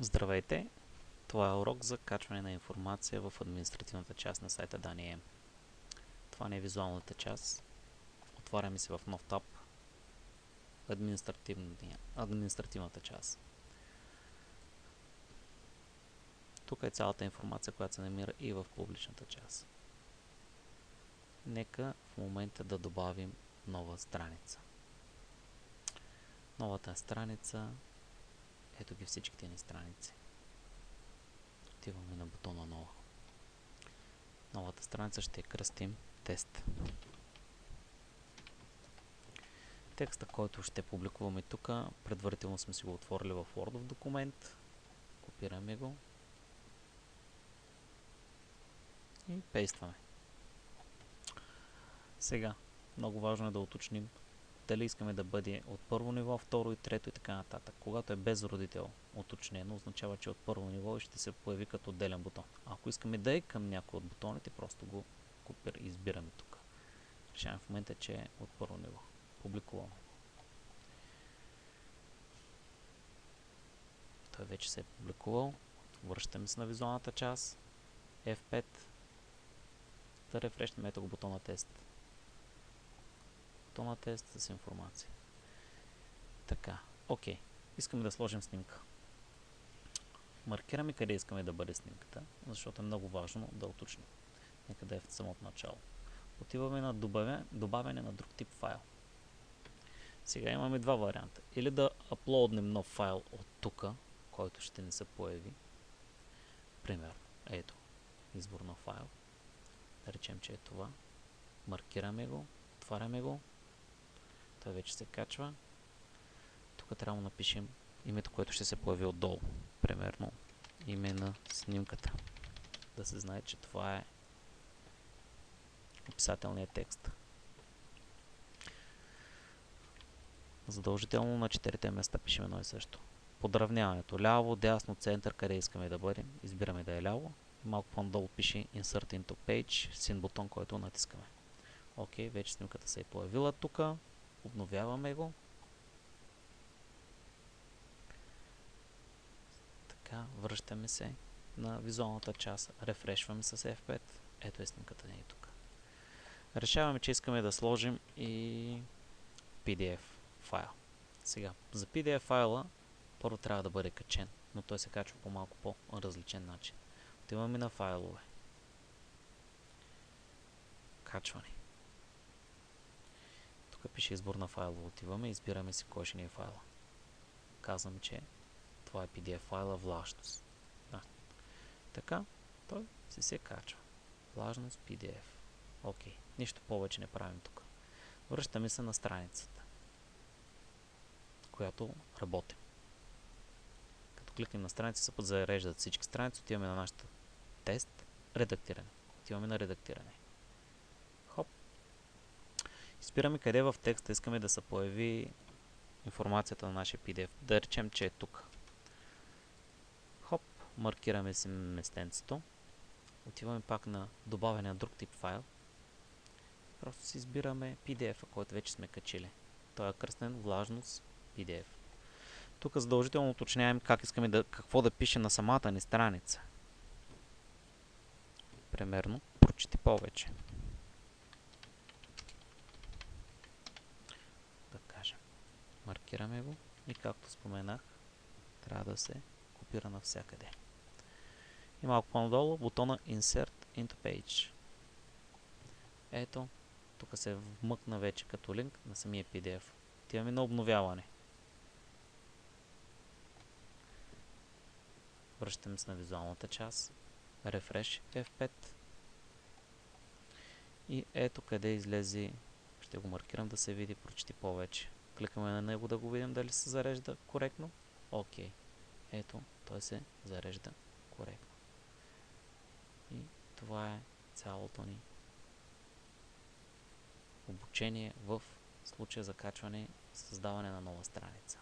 Здравейте! Това е урок за качване на информация в административната част на сайта Dani.em. Това не е визуалната част. Отваряме се в нов таб. Административната част. Тук е цялата информация, която се намира и в публичната част. Нека в момента да добавим нова страница. Новата страница, ето ги всичките ни страници. Отиваме на бутона нова. Новата страница ще кръстим тест. Текста, който ще публикуваме тук, предварително сме си го отворили в Word документ. Копираме го и пействаме. Сега, много важно е да уточним дали искаме да бъде от първо ниво, второ и трето и така нататък. Когато е без родител уточнено, означава, че е от първо ниво и ще се появи като отделен бутон. Ако искаме да е към някой от бутоните, просто го избираме тук. Решаваме в момента, че е от първо ниво. Публикуваме. Той вече се е публикувал. Връщаме се на визуалната част. F5. Да рефрешнем ето го бутона тест. Бутона тест с информация. Така, окей. Искаме да сложим снимка. Маркираме къде искаме да бъде снимката, защото е много важно да уточним. Нека да е в самото начало. Отиваме на добавяне на друг тип файл. Сега имаме два варианта. Или да аплоднем нов файл от тук, който ще ни се появи. Примерно, ето, избор на файл. Да речем, че е това. Маркираме го, отваряме го. Той вече се качва. Тук трябва да напишем името, което ще се появи отдолу. Примерно, име на снимката. Да се знае, че това е описателният текст. Задължително на четирите места пишем едно и също. Подравняването. Ляво, дясно, център, къде искаме да бъдем. Избираме да е ляво. Малко по-надолу пише Insert into Page, син бутон, който натискаме. Окей, вече снимката се е появила тук. Обновяваме го. Така, връщаме се на визуалната част. Рефрешваме с F5. Ето е снимката ни тук. Решаваме, че искаме да сложим и PDF файл. Сега, за PDF файла първо трябва да бъде качен, но той се качва по малко по-различен начин. Отиваме на файлове. Качване. Тук пише избор на файлове. Отиваме и избираме си кой ще ни е файла. Казвам, че това е PDF файла влажност. Да. Така, той се качва. Влажност PDF. Окей. Нищо повече не правим тук. Връщаме се на страницата, която работим. Като кликнем на страница, се подзареждат всички страници. Отиваме на нашата тест. Редактиране. Отиваме на редактиране. Хоп. Избираме къде в текста искаме да се появи информацията на нашия PDF. Да речем, че е тук. Хоп. Маркираме си местенцето. Отиваме пак на добавяне на друг тип файл. Просто си избираме PDF-а, който вече сме качили. Той е кръстен влажност PDF. Тук задължително уточняваме как искаме какво да пише на самата ни страница. Примерно, прочети повече. Да кажем. Маркираме го и както споменах, трябва да се копира навсякъде. И малко по-надолу бутона Insert into Page. Ето, тук се вмъкна вече като линк на самия PDF. Отиваме на обновяване. Връщаме се на визуалната част. Refresh F5. И ето къде излезе. Ще го маркирам да се види прочети повече. Кликаме на него да го видим дали се зарежда коректно. Окей. Ето, той се зарежда коректно. И това е цялото ни обучение в случая за качване и създаване на нова страница.